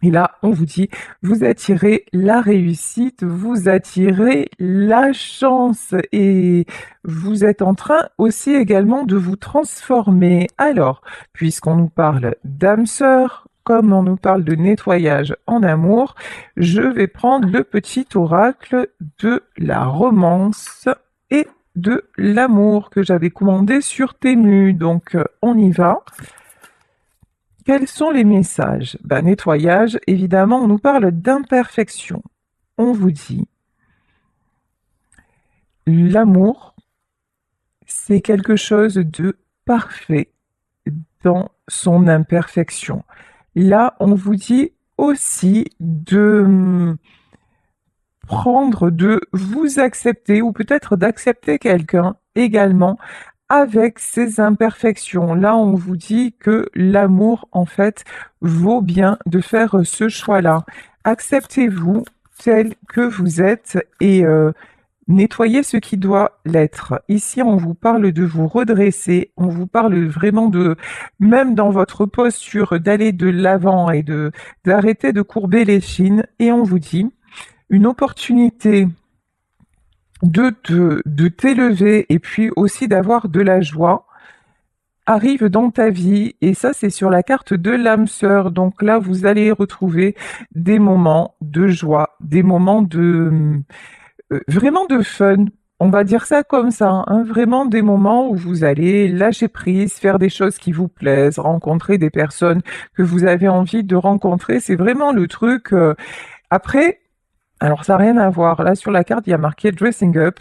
Et là, on vous dit, vous attirez la réussite, vous attirez la chance et vous êtes en train aussi également de vous transformer. Alors, puisqu'on nous parle d'âme sœur, comme on nous parle de nettoyage en amour, je vais prendre le petit oracle de la romance et de l'amour que j'avais commandé sur Temu. Donc, on y va. Quels sont les messages? Nettoyage, évidemment, on nous parle d'imperfection. On vous dit, l'amour, c'est quelque chose de parfait dans son imperfection. Là, on vous dit aussi de prendre, de vous accepter ou peut-être d'accepter quelqu'un également avec ses imperfections. Là, on vous dit que l'amour, en fait, vaut bien de faire ce choix-là. Acceptez-vous tel que vous êtes et nettoyez ce qui doit l'être. Ici, on vous parle de vous redresser, on vous parle vraiment de, même dans votre posture, d'aller de l'avant et d'arrêter de courber les chines. Et on vous dit une opportunité de t'élever et puis aussi d'avoir de la joie arrive dans ta vie et ça c'est sur la carte de l'âme sœur. Donc là vous allez retrouver des moments de joie, des moments de vraiment de fun. On va dire ça comme ça, hein, vraiment des moments où vous allez lâcher prise, faire des choses qui vous plaisent, rencontrer des personnes que vous avez envie de rencontrer. C'est vraiment le truc. Après, alors ça n'a rien à voir. Là sur la carte, il y a marqué dressing up.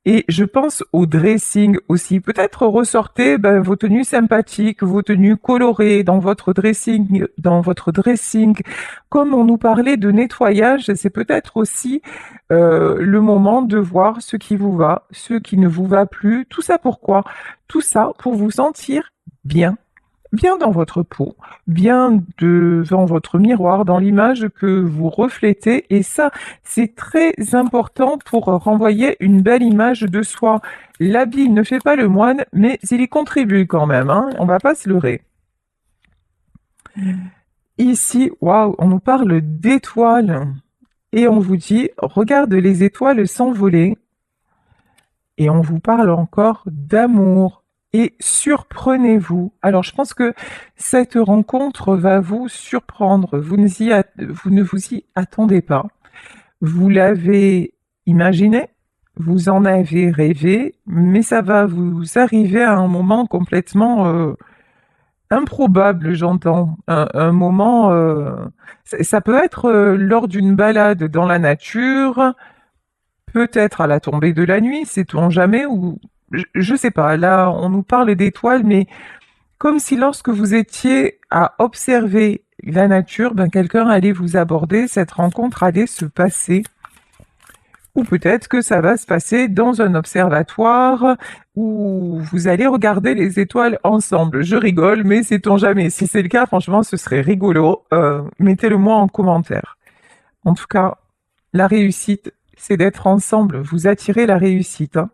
Et je pense au dressing aussi. Peut-être ressortez vos tenues sympathiques, vos tenues colorées dans votre dressing. Comme on nous parlait de nettoyage, c'est peut-être aussi le moment de voir ce qui vous va, ce qui ne vous va plus. Tout ça pourquoi? Tout ça pour vous sentir bien bien dans votre peau, bien devant votre miroir, dans l'image que vous reflétez. Et ça, c'est très important pour renvoyer une belle image de soi. L'habit ne fait pas le moine, mais il y contribue quand même, hein, on va pas se leurrer. Ici, waouh, on nous parle d'étoiles. Et on vous dit, regarde les étoiles s'envoler. Et on vous parle encore d'amour. Et surprenez-vous. Alors, je pense que cette rencontre va vous surprendre. Vous ne vous y attendez pas. Vous l'avez imaginé, vous en avez rêvé, mais ça va vous arriver à un moment complètement improbable, j'entends. Un moment, ça peut être lors d'une balade dans la nature, peut-être à la tombée de la nuit, sait-on jamais, ou je sais pas. Là, on nous parle d'étoiles, mais comme si lorsque vous étiez à observer la nature, quelqu'un allait vous aborder, cette rencontre allait se passer. Ou peut-être que ça va se passer dans un observatoire où vous allez regarder les étoiles ensemble. Je rigole, mais sait-on jamais. Si c'est le cas, franchement, ce serait rigolo. Mettez-le moi en commentaire. En tout cas, la réussite, c'est d'être ensemble. Vous attirez la réussite, hein.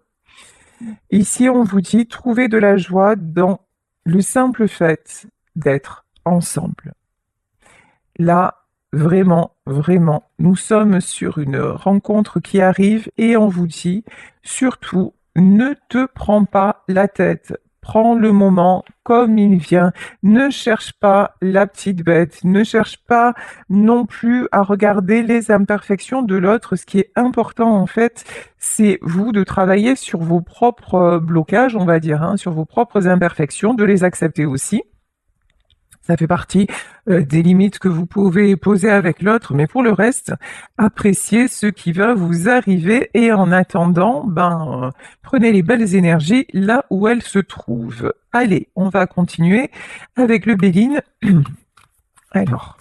Ici, on vous dit, trouvez de la joie dans le simple fait d'être ensemble. Là, vraiment, vraiment, nous sommes sur une rencontre qui arrive et on vous dit, surtout, ne te prends pas la tête. Prends le moment comme il vient. Ne cherche pas la petite bête. Ne cherche pas non plus à regarder les imperfections de l'autre. Ce qui est important, en fait, c'est vous de travailler sur vos propres blocages, on va dire, hein, sur vos propres imperfections, de les accepter aussi. Ça fait partie des limites que vous pouvez poser avec l'autre, mais pour le reste, appréciez ce qui va vous arriver et en attendant, prenez les belles énergies là où elles se trouvent. Allez, on va continuer avec le Béline. Alors,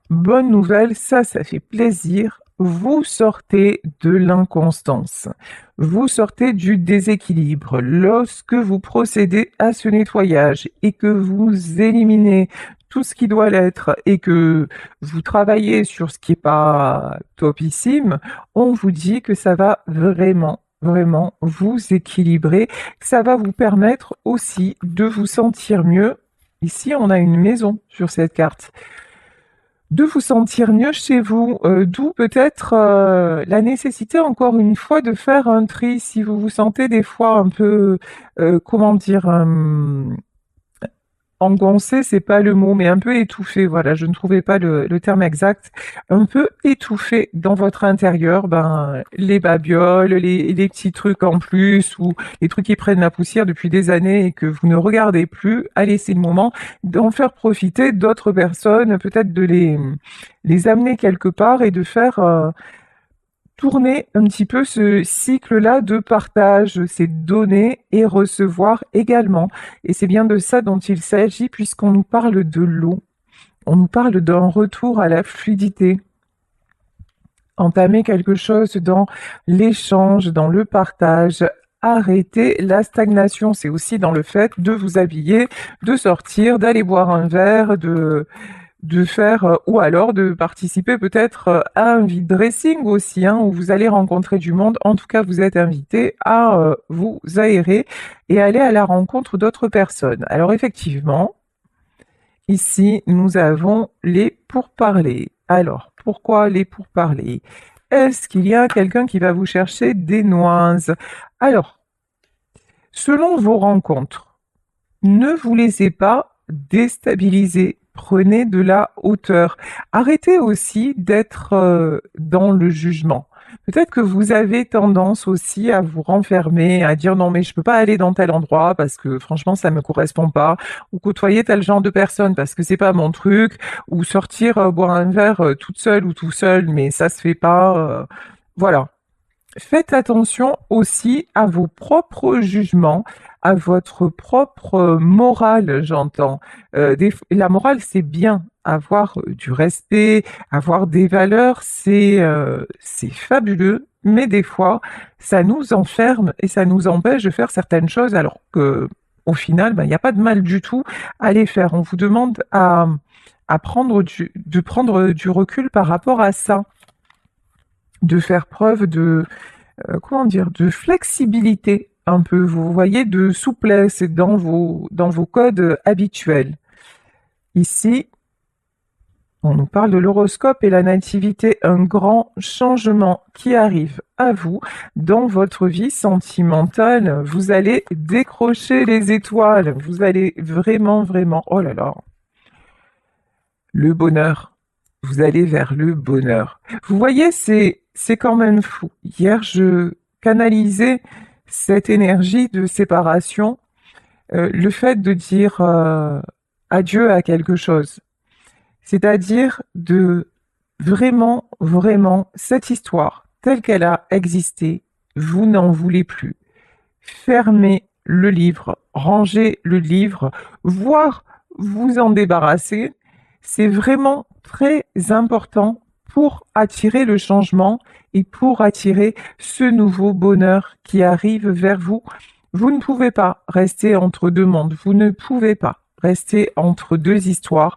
bonne nouvelle, ça fait plaisir. Vous sortez de l'inconstance. Vous sortez du déséquilibre. Lorsque vous procédez à ce nettoyage et que vous éliminez tout ce qui doit l'être et que vous travaillez sur ce qui n'est pas topissime, on vous dit que ça va vraiment, vraiment vous équilibrer. Ça va vous permettre aussi de vous sentir mieux Ici, on a une maison sur cette carte. De vous sentir mieux chez vous, d'où peut-être la nécessité, encore une fois, de faire un tri si vous vous sentez des fois un peu, comment dire, engoncé, c'est pas le mot, mais un peu étouffé, voilà, je ne trouvais pas le terme exact. Un peu étouffé dans votre intérieur, ben, les babioles, les petits trucs en plus, ou les trucs qui prennent la poussière depuis des années et que vous ne regardez plus, allez, c'est le moment d'en faire profiter d'autres personnes, peut-être de les amener quelque part et de faire tourner un petit peu ce cycle-là de partage, c'est donner et recevoir également. Et c'est bien de ça dont il s'agit puisqu'on nous parle de l'eau. On nous parle d'un retour à la fluidité. Entamer quelque chose dans l'échange, dans le partage. Arrêter la stagnation, c'est aussi dans le fait de vous habiller, de sortir, d'aller boire un verre, de faire, ou alors de participer peut-être à un vide dressing aussi, hein, où vous allez rencontrer du monde. En tout cas, vous êtes invité à vous aérer et aller à la rencontre d'autres personnes. Alors effectivement, ici, nous avons les pourparlers. Alors, pourquoi les pourparlers? Est-ce qu'il y a quelqu'un qui va vous chercher des noises? Alors, selon vos rencontres, ne vous laissez pas déstabiliser. Prenez de la hauteur. Arrêtez aussi d'être dans le jugement. Peut-être que vous avez tendance aussi à vous renfermer, à dire non mais je peux pas aller dans tel endroit parce que franchement ça me correspond pas, ou côtoyer tel genre de personne parce que c'est pas mon truc, ou sortir boire un verre toute seule ou tout seul, mais ça se fait pas. Voilà. Faites attention aussi à vos propres jugements, à votre propre morale, j'entends. La morale, c'est bien. Avoir du respect, avoir des valeurs, c'est fabuleux, mais des fois, ça nous enferme et ça nous empêche de faire certaines choses, alors que au final, ben, il n'y a pas de mal du tout à les faire. On vous demande à de prendre du recul par rapport à ça, de faire preuve de comment dire, de flexibilité un peu, vous voyez, de souplesse dans vos codes habituels. Ici, on nous parle de l'horoscope et la nativité, un grand changement qui arrive à vous dans votre vie sentimentale. Vous allez décrocher les étoiles, vous allez vraiment, vraiment, oh là là, le bonheur. Vous allez vers le bonheur. Vous voyez, c'est quand même fou. Hier, je canalisais cette énergie de séparation, le fait de dire adieu à quelque chose. C'est-à-dire de vraiment, vraiment, cette histoire telle qu'elle a existé, vous n'en voulez plus. Fermez le livre, rangez le livre, voire vous en débarrasser. C'est vraiment très important pour attirer le changement et pour attirer ce nouveau bonheur qui arrive vers vous. Vous ne pouvez pas rester entre deux mondes, vous ne pouvez pas rester entre deux histoires,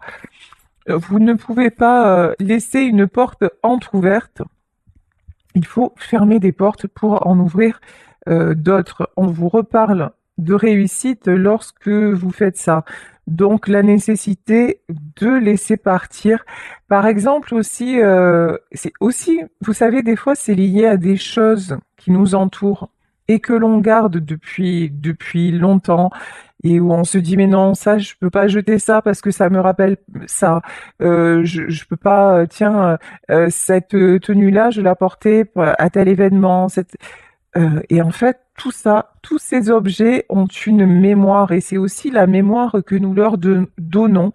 vous ne pouvez pas laisser une porte entr'ouverte. Il faut fermer des portes pour en ouvrir d'autres. On vous reparle de réussite lorsque vous faites ça. Donc la nécessité de laisser partir. Par exemple aussi, c'est aussi, vous savez, des fois c'est lié à des choses qui nous entourent et que l'on garde depuis longtemps et où on se dit mais non ça je peux pas jeter ça parce que ça me rappelle ça. Je peux pas tiens cette tenue-là je la portais à tel événement. Et en fait, tout ça, tous ces objets ont une mémoire et c'est aussi la mémoire que nous leur donnons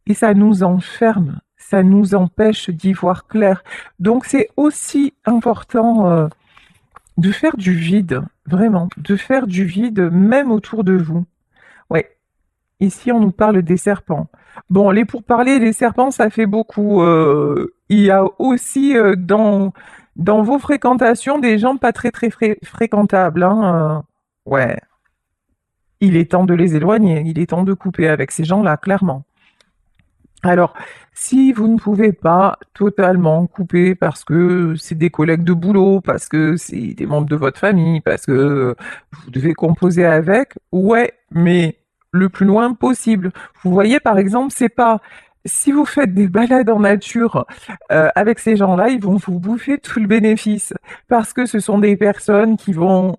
et ça nous enferme, ça nous empêche d'y voir clair. Donc c'est aussi important de faire du vide, vraiment, de faire du vide même autour de vous. Ouais, ici on nous parle des serpents. Bon, les pourparlers, les serpents, ça fait beaucoup. Il y a aussi dans vos fréquentations des gens pas très fréquentables, hein. Ouais, il est temps de les éloigner, il est temps de couper avec ces gens-là, clairement. Alors, si vous ne pouvez pas totalement couper parce que c'est des collègues de boulot, parce que c'est des membres de votre famille, parce que vous devez composer avec, ouais, mais le plus loin possible. Vous voyez, par exemple, c'est pas si vous faites des balades en nature avec ces gens-là, ils vont vous bouffer tout le bénéfice parce que ce sont des personnes qui vont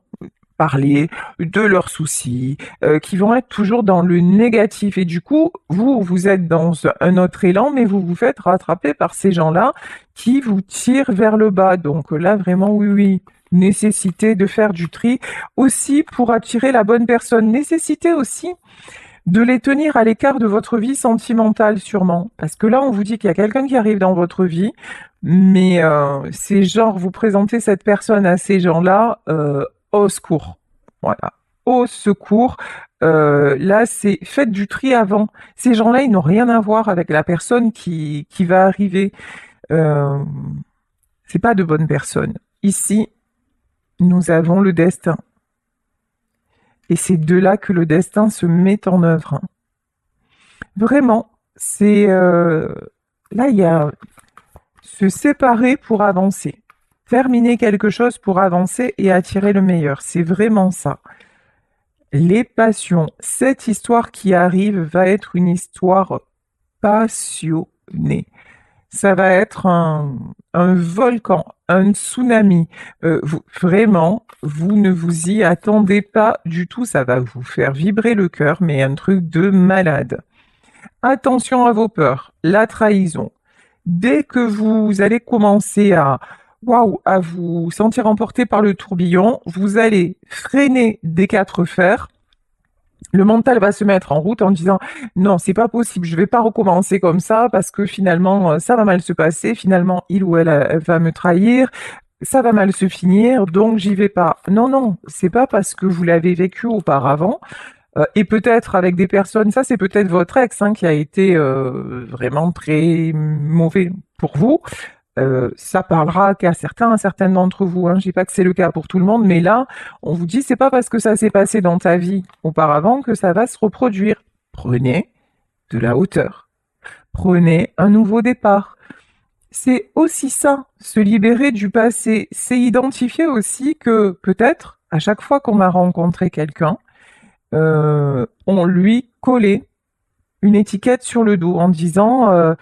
parler de leurs soucis, qui vont être toujours dans le négatif. Et du coup, vous êtes dans un autre élan, mais vous vous faites rattraper par ces gens-là qui vous tirent vers le bas. Donc là, vraiment, oui, oui. Nécessité de faire du tri aussi pour attirer la bonne personne. Nécessité aussi de les tenir à l'écart de votre vie sentimentale, sûrement. Parce que là, on vous dit qu'il y a quelqu'un qui arrive dans votre vie, mais c'est genre, vous présentez cette personne à ces gens-là, au secours. Voilà. Au secours. Là, c'est faites du tri avant. Ces gens-là, ils n'ont rien à voir avec la personne qui va arriver. Euh, c'est pas de bonnes personnes. Ici, nous avons le destin. Et c'est de là que le destin se met en œuvre. Vraiment, c'est là il y a se séparer pour avancer, terminer quelque chose pour avancer et attirer le meilleur. C'est vraiment ça. Les passions, cette histoire qui arrive va être une histoire passionnée. Ça va être un volcan, un tsunami. Vraiment, vous ne vous y attendez pas du tout. Ça va vous faire vibrer le cœur, mais un truc de malade. Attention à vos peurs, la trahison. Dès que vous allez commencer à vous sentir emporté par le tourbillon, vous allez freiner des quatre fers. Le mental va se mettre en route en disant non, c'est pas possible, je vais pas recommencer comme ça parce que finalement ça va mal se passer, finalement il ou elle va me trahir, ça va mal se finir, donc j'y vais pas. Non, non, c'est pas parce que vous l'avez vécu auparavant et peut-être avec des personnes, ça c'est peut-être votre ex qui a été vraiment très mauvais pour vous. Ça parlera qu'à certaines d'entre vous. Je dis pas que c'est le cas pour tout le monde, mais là, on vous dit c'est pas parce que ça s'est passé dans ta vie auparavant que ça va se reproduire. Prenez de la hauteur. Prenez un nouveau départ. C'est aussi ça, se libérer du passé. C'est identifier aussi que peut-être, à chaque fois qu'on a rencontré quelqu'un, on lui collait une étiquette sur le dos en disant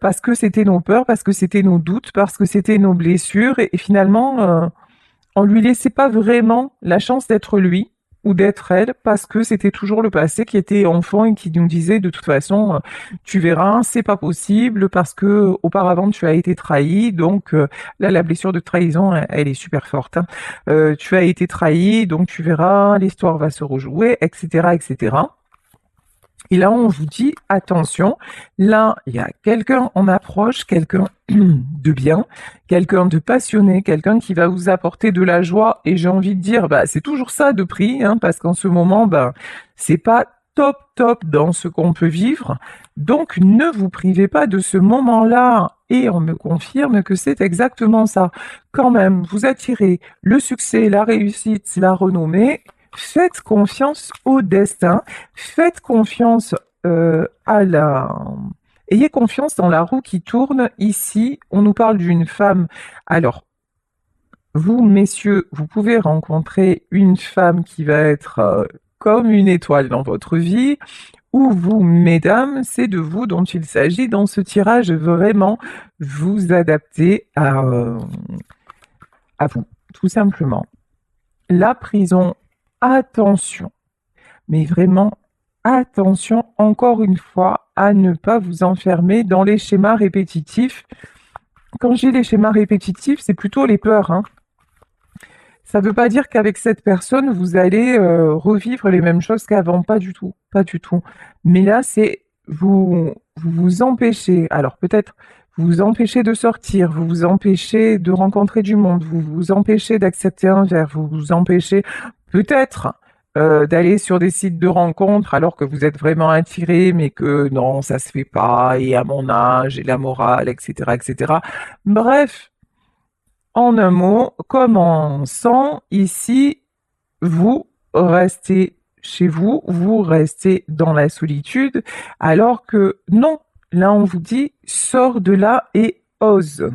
parce que c'était nos peurs, parce que c'était nos doutes, parce que c'était nos blessures, et finalement, on lui laissait pas vraiment la chance d'être lui ou d'être elle, parce que c'était toujours le passé qui était enfant et qui nous disait de toute façon, tu verras, c'est pas possible parce que auparavant tu as été trahi, donc là la blessure de trahison, elle est super forte. Tu as été trahi, donc tu verras, l'histoire va se rejouer, etc., etc. Et là, on vous dit, attention, là, il y a quelqu'un en approche, quelqu'un de bien, quelqu'un de passionné, quelqu'un qui va vous apporter de la joie. Et j'ai envie de dire, c'est toujours ça de prix, parce qu'en ce moment, c'est pas top top dans ce qu'on peut vivre. Donc, ne vous privez pas de ce moment-là. Et on me confirme que c'est exactement ça. Quand même, vous attirez le succès, la réussite, la renommée. Faites confiance au destin, faites confiance à la... Ayez confiance dans la roue qui tourne. Ici, on nous parle d'une femme. Alors, vous, messieurs, vous pouvez rencontrer une femme qui va être comme une étoile dans votre vie, ou vous, mesdames, c'est de vous dont il s'agit dans ce tirage. Vraiment, vous adapter à vous, tout simplement. La prison, attention, mais vraiment attention encore une fois à ne pas vous enfermer dans les schémas répétitifs. Quand j'ai les schémas répétitifs, c'est plutôt les peurs. Ça ne veut pas dire qu'avec cette personne, vous allez revivre les mêmes choses qu'avant. Pas du tout, pas du tout. Mais là, c'est vous empêchez. Alors peut-être vous vous empêchez de sortir, vous vous empêchez de rencontrer du monde, vous vous empêchez d'accepter un verre, vous vous empêchez peut-être d'aller sur des sites de rencontres alors que vous êtes vraiment attiré, mais que non, ça se fait pas, et à mon âge, et la morale, etc., etc. Bref, en un mot, comme on sent ici, vous restez chez vous, vous restez dans la solitude, alors que non, là on vous dit, sors de là et ose.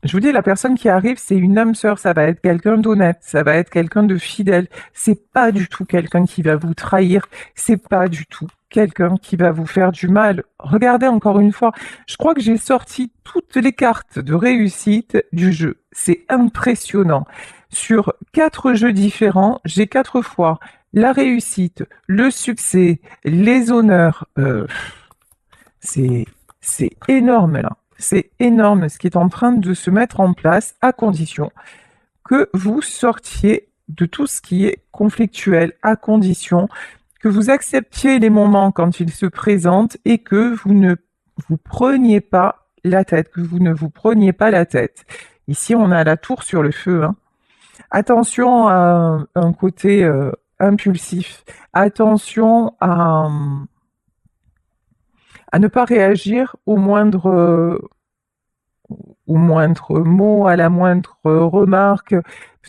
Je vous dis, la personne qui arrive, c'est une âme sœur, ça va être quelqu'un d'honnête, ça va être quelqu'un de fidèle. C'est pas du tout quelqu'un qui va vous trahir, c'est pas du tout quelqu'un qui va vous faire du mal. Regardez encore une fois, je crois que j'ai sorti toutes les cartes de réussite du jeu. C'est impressionnant. Sur 4 jeux différents, j'ai 4 fois la réussite, le succès, les honneurs. C'est c'est énorme là. C'est énorme ce qui est en train de se mettre en place à condition que vous sortiez de tout ce qui est conflictuel, à condition que vous acceptiez les moments quand ils se présentent et que vous ne vous preniez pas la tête, que vous ne vous preniez pas la tête. Ici, on a la tour sur le feu, hein. Attention à un côté impulsif. Attention à ne pas réagir au moindre mot, à la moindre remarque.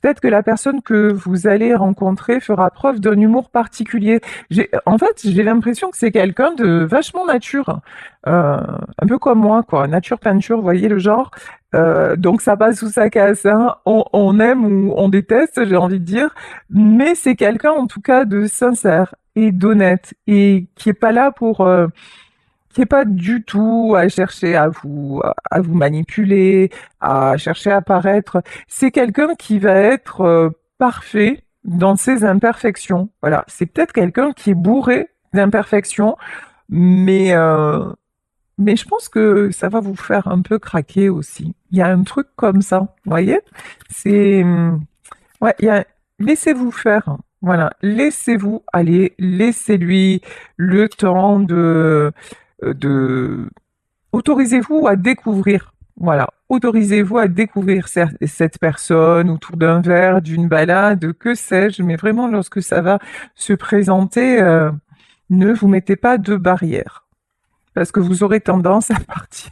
Peut-être que la personne que vous allez rencontrer fera preuve d'un humour particulier. En fait, j'ai l'impression que c'est quelqu'un de vachement nature, un peu comme moi, quoi. Nature peinture, vous voyez le genre. Donc ça passe sous sa casse, hein. On aime ou on déteste, j'ai envie de dire, mais c'est quelqu'un en tout cas de sincère et d'honnête et qui est pas là pour qui est pas du tout à chercher à vous manipuler, à chercher à paraître. C'est quelqu'un qui va être parfait dans ses imperfections. Voilà, c'est peut-être quelqu'un qui est bourré d'imperfections, mais mais je pense que ça va vous faire un peu craquer aussi. Il y a un truc comme ça, vous voyez? C'est ouais, laissez-vous faire. Voilà, laissez-vous aller, laissez-lui le temps de autorisez-vous à découvrir. Voilà, autorisez-vous à découvrir cette personne autour d'un verre, d'une balade, que sais-je, mais vraiment lorsque ça va se présenter, ne vous mettez pas de barrière parce que vous aurez tendance à partir.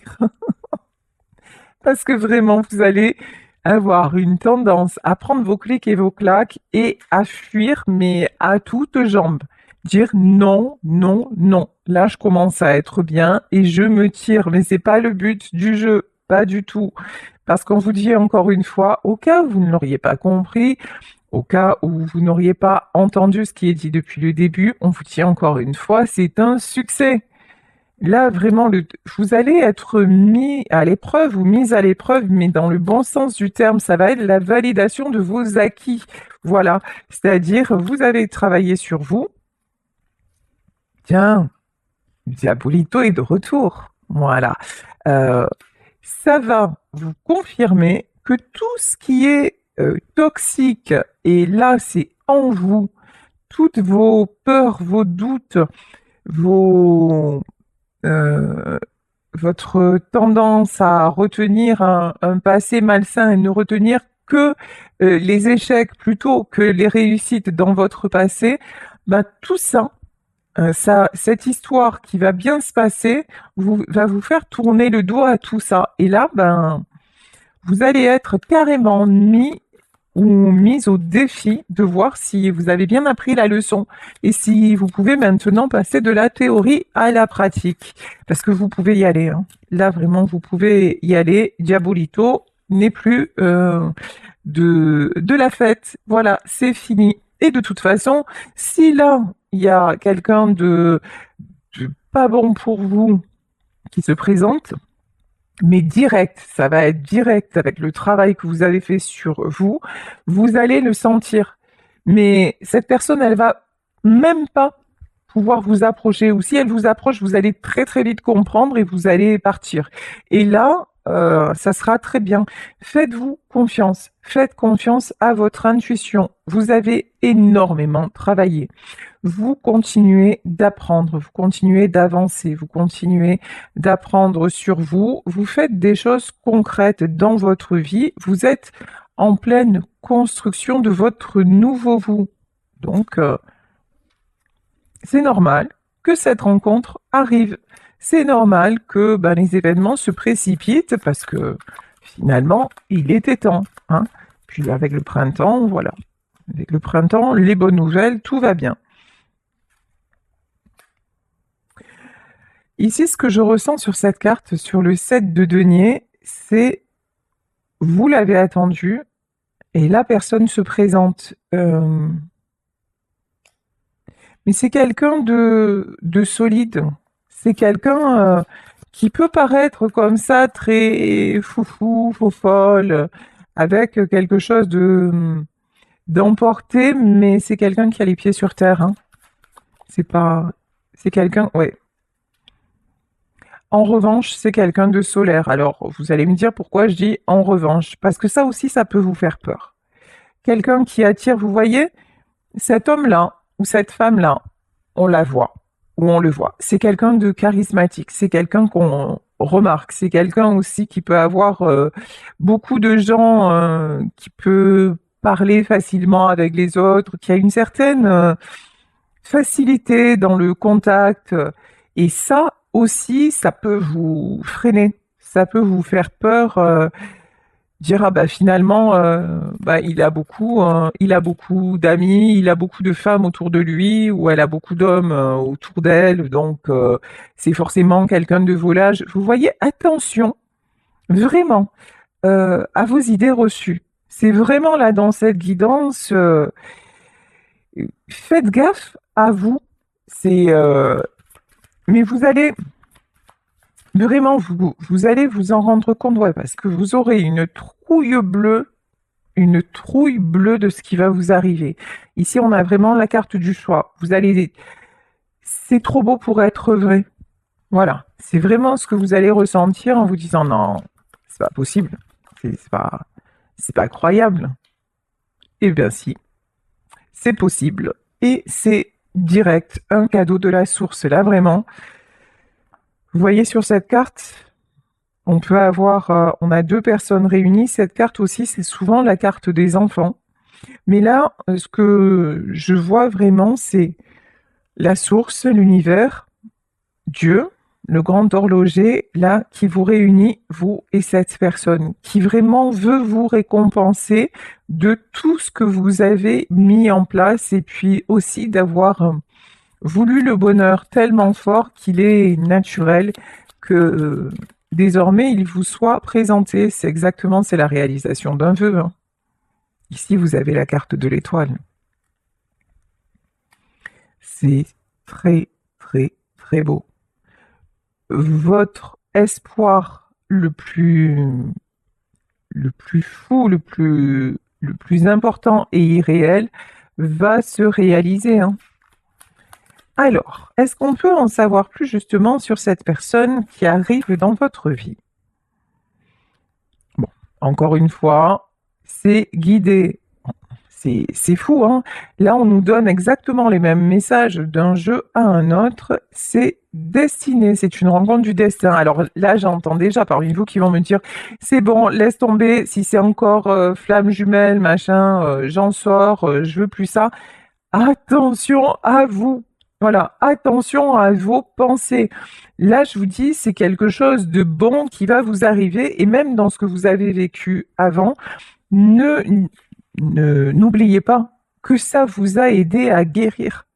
Parce que vraiment, vous allez avoir une tendance à prendre vos clics et vos claques et à fuir, mais à toutes jambes. Dire non, non, non. Là, je commence à être bien et je me tire, mais c'est pas le but du jeu, pas du tout. Parce qu'on vous dit encore une fois, au cas où vous ne l'auriez pas compris, au cas où vous n'auriez pas entendu ce qui est dit depuis le début, on vous dit encore une fois, c'est un succès. Là, vraiment, vous allez être mis à l'épreuve ou mise à l'épreuve, mais dans le bon sens du terme, ça va être la validation de vos acquis. Voilà, c'est-à-dire, vous avez travaillé sur vous. Tiens, Diabolito est de retour. Voilà. Euh, Ça va vous confirmer que tout ce qui est toxique, et là, c'est en vous, toutes vos peurs, vos doutes, vos... euh, votre tendance à retenir un passé malsain et ne retenir que les échecs plutôt que les réussites dans votre passé, ben, tout ça, cette histoire qui va bien se passer va vous faire tourner le dos à tout ça. Et là, ben, vous allez être carrément mis ou mise au défi de voir si vous avez bien appris la leçon et si vous pouvez maintenant passer de la théorie à la pratique. Parce que vous pouvez y aller, hein. Là, vraiment, vous pouvez y aller. Diabolito n'est plus de la fête. Voilà, c'est fini. Et de toute façon, si là, il y a quelqu'un de pas bon pour vous qui se présente, mais direct, ça va être direct avec le travail que vous avez fait sur vous, vous allez le sentir. Mais cette personne, elle va même pas pouvoir vous approcher, ou si elle vous approche, vous allez très très vite comprendre et vous allez partir. Et là, ça sera très bien. Faites-vous confiance, faites confiance à votre intuition. Vous avez énormément travaillé. Vous continuez d'apprendre, vous continuez d'avancer, vous continuez d'apprendre sur vous, vous faites des choses concrètes dans votre vie, vous êtes en pleine construction de votre nouveau vous. Donc, c'est normal que cette rencontre arrive. C'est normal que ben, les événements se précipitent parce que finalement, il était temps, hein. Puis avec le printemps, voilà. Avec le printemps, les bonnes nouvelles, tout va bien. Ici, ce que je ressens sur cette carte, sur le 7 de denier, c'est vous l'avez attendu et la personne se présente. Mais c'est quelqu'un de solide. C'est quelqu'un qui peut paraître comme ça très foufou, faux folle, avec quelque chose d'emporté, mais c'est quelqu'un qui a les pieds sur terre, hein. C'est pas, c'est quelqu'un, ouais. En revanche, c'est quelqu'un de solaire. Alors, vous allez me dire pourquoi je dis en revanche, parce que ça aussi, ça peut vous faire peur. Quelqu'un qui attire, vous voyez, cet homme-là ou cette femme-là, on la voit ou on le voit. C'est quelqu'un de charismatique, c'est quelqu'un qu'on remarque, c'est quelqu'un aussi qui peut avoir beaucoup de gens, qui peut parler facilement avec les autres, qui a une certaine facilité dans le contact. Et ça aussi, ça peut vous freiner, ça peut vous faire peur. Dire ah bah finalement bah il a beaucoup d'amis, il a beaucoup de femmes autour de lui ou elle a beaucoup d'hommes autour d'elle, donc c'est forcément quelqu'un de volage. Vous voyez, attention vraiment à vos idées reçues. C'est vraiment là dans cette guidance, faites gaffe à vous. C'est mais vous allez vraiment vous allez vous en rendre compte, ouais, parce que vous aurez une trouille bleue de ce qui va vous arriver. Ici, on a vraiment la carte du choix. Vous allez, c'est trop beau pour être vrai. Voilà, c'est vraiment ce que vous allez ressentir en vous disant non, c'est pas possible, c'est pas croyable. Eh bien si, c'est possible et c'est direct, un cadeau de la source. Là vraiment, vous voyez sur cette carte, on peut avoir, on a deux personnes réunies. Cette carte aussi, c'est souvent la carte des enfants. Mais là, ce que je vois vraiment, c'est la source, l'univers, Dieu, le grand horloger, là, qui vous réunit, vous et cette personne, qui vraiment veut vous récompenser de tout ce que vous avez mis en place et puis aussi d'avoir voulu le bonheur tellement fort qu'il est naturel que désormais il vous soit présenté. C'est exactement, c'est la réalisation d'un vœu, hein. Ici, vous avez la carte de l'étoile. C'est très, très, très beau. Votre espoir le plus fou, le plus important et irréel va se réaliser, hein. Alors, est-ce qu'on peut en savoir plus justement sur cette personne qui arrive dans votre vie? Bon, encore une fois, c'est guidé. C'est fou, hein? Là, on nous donne exactement les mêmes messages d'un jeu à un autre. C'est destiné, c'est une rencontre du destin. Alors là, j'entends déjà parmi vous qui vont me dire, c'est bon, laisse tomber, si c'est encore flamme jumelle, machin, j'en sors, je veux plus ça. Attention à vous. Voilà, attention à vos pensées. Là, je vous dis, c'est quelque chose de bon qui va vous arriver et même dans ce que vous avez vécu avant, ne n'oubliez pas que ça vous a aidé à guérir,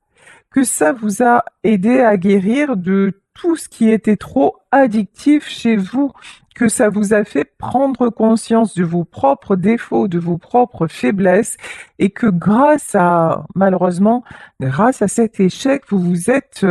que ça vous a aidé à guérir de tout ce qui était trop addictif chez vous, que ça vous a fait prendre conscience de vos propres défauts, de vos propres faiblesses, et que malheureusement, grâce à cet échec, vous vous êtes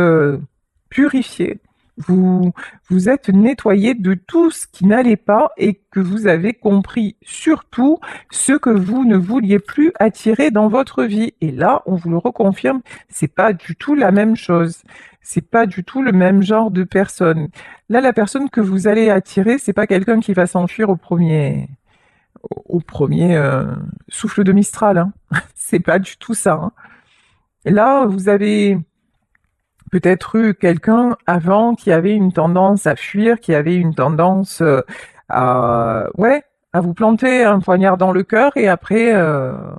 purifié. Vous vous êtes nettoyé de tout ce qui n'allait pas et que vous avez compris surtout ce que vous ne vouliez plus attirer dans votre vie. Et là, on vous le reconfirme, c'est pas du tout la même chose. C'est pas du tout le même genre de personne. Là, la personne que vous allez attirer, c'est pas quelqu'un qui va s'enfuir au premier souffle de Mistral, hein. C'est pas du tout ça, hein. Là, vous avez peut-être eu quelqu'un avant qui avait une tendance à fuir, qui avait une tendance ouais, à vous planter un poignard dans le cœur et après,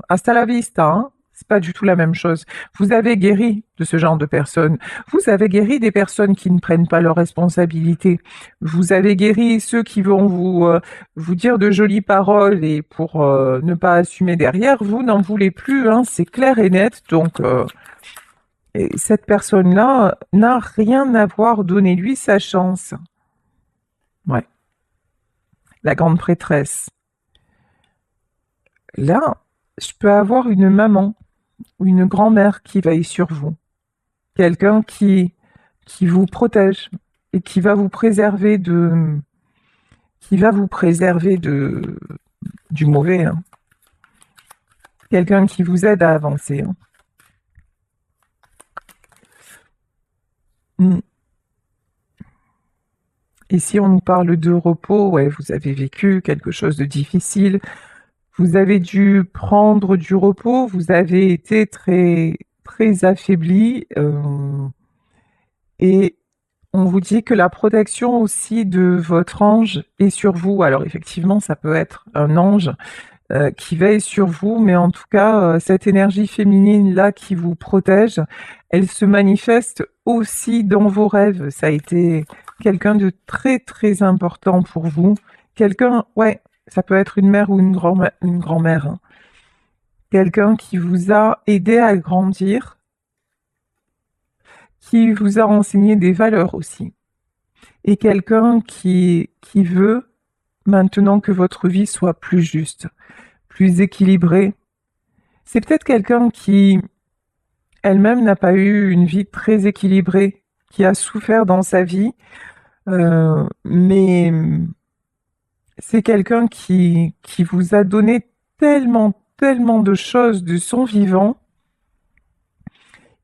hasta la vista, hein. C'est pas du tout la même chose. Vous avez guéri de ce genre de personnes. Vous avez guéri des personnes qui ne prennent pas leurs responsabilités. Vous avez guéri ceux qui vont vous dire de jolies paroles et pour ne pas assumer derrière, vous n'en voulez plus, hein. C'est clair et net. Donc, et cette personne-là n'a rien à voir, donnez-lui sa chance. Ouais, la grande prêtresse. Là, je peux avoir une maman ou une grand-mère qui veille sur vous. Quelqu'un qui vous protège et qui va vous préserver du mauvais, hein. Quelqu'un qui vous aide à avancer, hein. Mm. Et si on nous parle de repos, ouais, vous avez vécu quelque chose de difficile, vous avez dû prendre du repos, vous avez été très, très affaibli, et on vous dit que la protection aussi de votre ange est sur vous. Alors effectivement, ça peut être un ange qui veille sur vous, mais en tout cas, cette énergie féminine-là qui vous protège, elle se manifeste aussi dans vos rêves. Ça a été quelqu'un de très très important pour vous. Quelqu'un, ouais, ça peut être une mère ou une grand-mère, hein. Quelqu'un qui vous a aidé à grandir, qui vous a enseigné des valeurs aussi. Et quelqu'un qui veut maintenant que votre vie soit plus juste, plus équilibrée. C'est peut-être quelqu'un qui elle-même n'a pas eu une vie très équilibrée, qui a souffert dans sa vie, mais c'est quelqu'un qui vous a donné tellement, tellement de choses de son vivant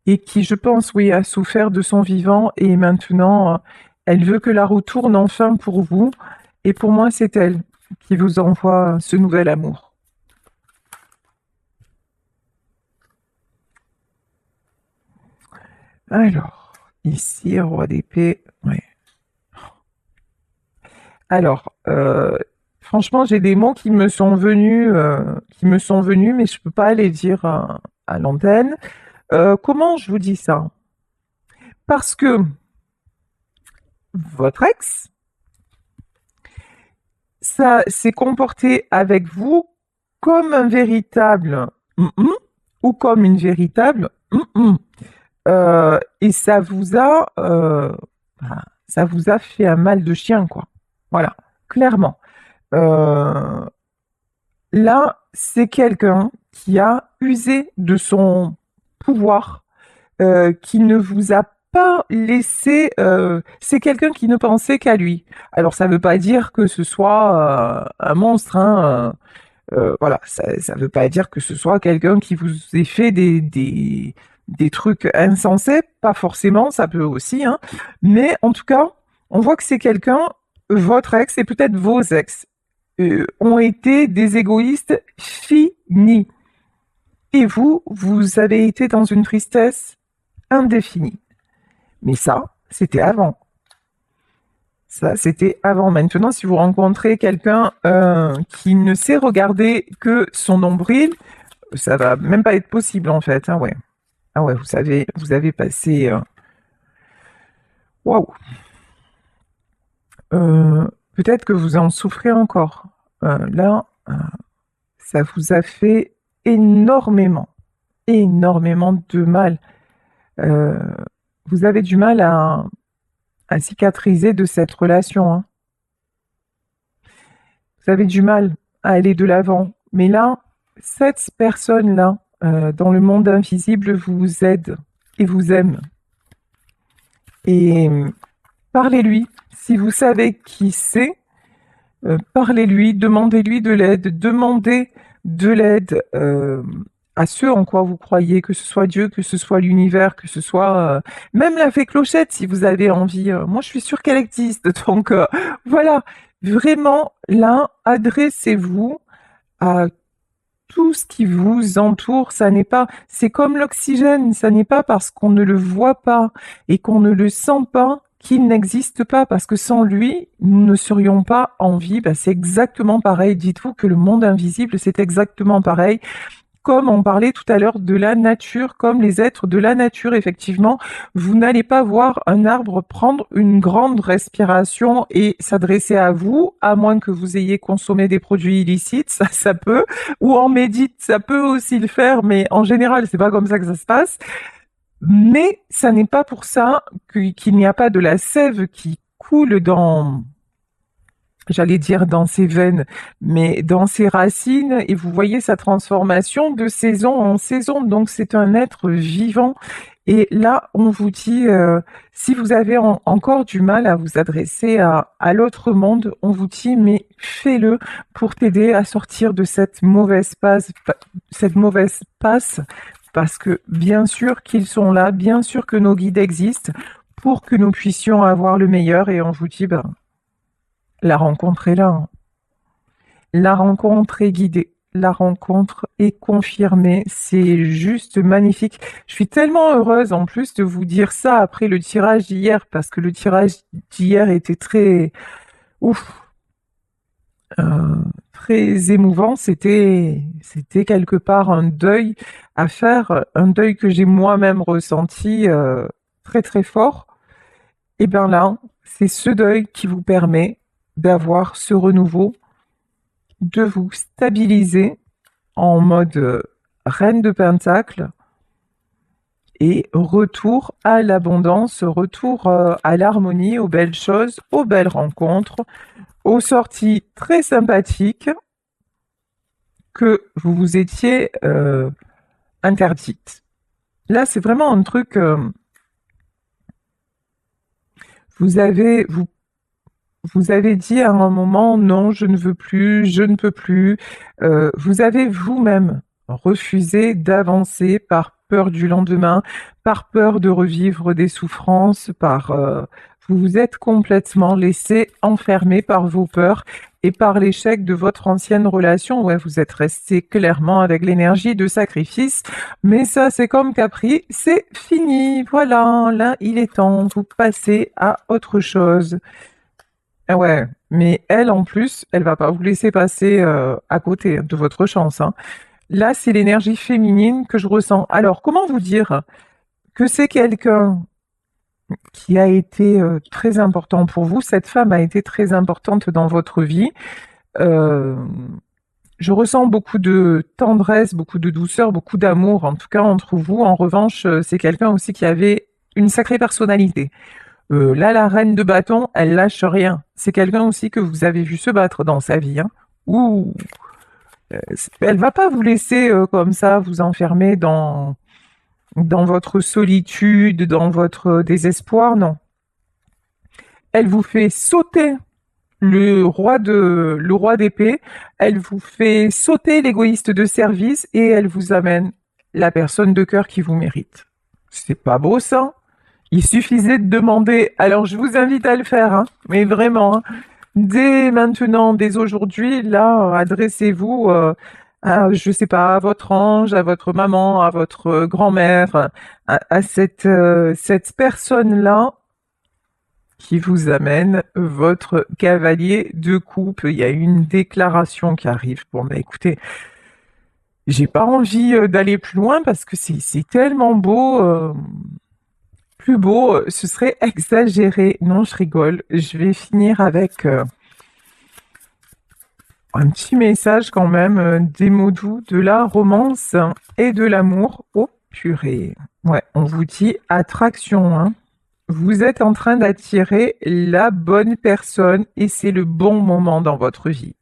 et qui, je pense, oui, a souffert de son vivant et maintenant, elle veut que la roue tourne enfin pour vous. Et pour moi, c'est elle qui vous envoie ce nouvel amour. Alors, ici, roi d'épée, ouais. Alors, franchement, j'ai des mots qui me sont venus, mais je peux pas les dire à l'antenne. Comment je vous dis ça? Parce que votre ex, ça s'est comporté avec vous comme un véritable ou comme une véritable et bah, ça vous a fait un mal de chien, quoi. Voilà, clairement. Euh, Là, c'est quelqu'un qui a usé de son pouvoir, qui ne vous a pas laissé. C'est quelqu'un qui ne pensait qu'à lui. Alors, ça ne veut pas dire que ce soit un monstre, hein, voilà, ça ne veut pas dire que ce soit quelqu'un qui vous ait fait des trucs insensés, pas forcément, ça peut aussi, hein. Mais en tout cas, on voit que c'est quelqu'un, votre ex et peut-être vos ex, ont été des égoïstes finis. Et vous, vous avez été dans une tristesse indéfinie. Mais ça, c'était avant. Ça, c'était avant. Maintenant, si vous rencontrez quelqu'un qui ne sait regarder que son nombril, ça va même pas être possible en fait. Ah ouais. Ah ouais, vous avez passé. Waouh. Peut-être que vous en souffrez encore. Là, ça vous a fait énormément, énormément de mal. Euh, Vous avez du mal à cicatriser de cette relation, hein. Vous avez du mal à aller de l'avant. Mais là, cette personne-là, dans le monde invisible, vous aide et vous aime. Et parlez-lui. Si vous savez qui c'est, parlez-lui, demandez de l'aide à ceux en quoi vous croyez, que ce soit Dieu, que ce soit l'univers, que ce soit même la fée Clochette, si vous avez envie. Moi, je suis sûre qu'elle existe. Donc, voilà, vraiment, là, adressez-vous à tout ce qui vous entoure. Ça n'est pas, c'est comme l'oxygène, ça n'est pas parce qu'on ne le voit pas et qu'on ne le sent pas qu'il n'existe pas, parce que sans lui, nous ne serions pas en vie. Ben, c'est exactement pareil. Dites-vous que le monde invisible, c'est exactement pareil. Comme on parlait tout à l'heure de la nature, comme les êtres de la nature, effectivement, vous n'allez pas voir un arbre prendre une grande respiration et s'adresser à vous, à moins que vous ayez consommé des produits illicites, ça peut, ou en médite, ça peut aussi le faire, mais en général, c'est pas comme ça que ça se passe. Mais ça n'est pas pour ça qu'il n'y a pas de la sève qui coule j'allais dire dans ses veines, mais dans ses racines, et vous voyez sa transformation de saison en saison. Donc c'est un être vivant. Et là, on vous dit, si vous avez encore du mal à vous adresser à l'autre monde, on vous dit, mais fais-le pour t'aider à sortir de cette mauvaise passe, parce que bien sûr qu'ils sont là, bien sûr que nos guides existent pour que nous puissions avoir le meilleur. Et on vous dit, ben, la rencontre est là, hein. La rencontre est guidée. La rencontre est confirmée. C'est juste magnifique. Je suis tellement heureuse en plus de vous dire ça après le tirage d'hier, parce que le tirage d'hier était très, ouf, euh, très émouvant. C'était quelque part un deuil à faire, un deuil que j'ai moi-même ressenti très très fort. Et bien là, c'est ce deuil qui vous permet d'avoir ce renouveau, de vous stabiliser en mode reine de pentacle et retour à l'abondance, retour à l'harmonie, aux belles choses, aux belles rencontres, aux sorties très sympathiques que vous vous étiez interdites. Là, c'est vraiment un truc, vous avez, vous vous avez dit à un moment non, je ne veux plus, je ne peux plus. Vous avez vous-même refusé d'avancer par peur du lendemain, par peur de revivre des souffrances, vous vous êtes complètement laissé enfermer par vos peurs et par l'échec de votre ancienne relation. Ouais, vous êtes resté clairement avec l'énergie de sacrifice, mais ça, c'est comme Capri, c'est fini. Voilà, là, il est temps, vous passez à autre chose. Ah ouais, mais elle, en plus, elle va pas vous laisser passer à côté de votre chance, hein. Là, c'est l'énergie féminine que je ressens. Alors, comment vous dire que c'est quelqu'un qui a été très important pour vous? Cette femme a été très importante dans votre vie. Euh, je ressens beaucoup de tendresse, beaucoup de douceur, beaucoup d'amour, en tout cas entre vous. En revanche, c'est quelqu'un aussi qui avait une sacrée personnalité. Là, la reine de bâton, elle lâche rien. C'est quelqu'un aussi que vous avez vu se battre dans sa vie, hein. Ouh, elle va pas vous laisser comme ça vous enfermer dans votre solitude, dans votre désespoir, non. Elle vous fait sauter le roi d'épée, elle vous fait sauter l'égoïste de service et elle vous amène la personne de cœur qui vous mérite. C'est pas beau ça? Il suffisait de demander. Alors, je vous invite à le faire, hein, mais vraiment, hein. Dès maintenant, dès aujourd'hui, là, adressez-vous à, je sais pas, à votre ange, à votre maman, à votre grand-mère, à cette personne-là qui vous amène votre cavalier de coupe. Il y a une déclaration qui arrive. Bon, bah écoutez, j'ai pas envie d'aller plus loin parce que c'est tellement beau. Plus beau, ce serait exagéré. Non, je rigole. Je vais finir avec un petit message quand même, des mots doux, de la romance et de l'amour. Oh purée. Ouais, on vous dit attraction, hein. Vous êtes en train d'attirer la bonne personne et c'est le bon moment dans votre vie.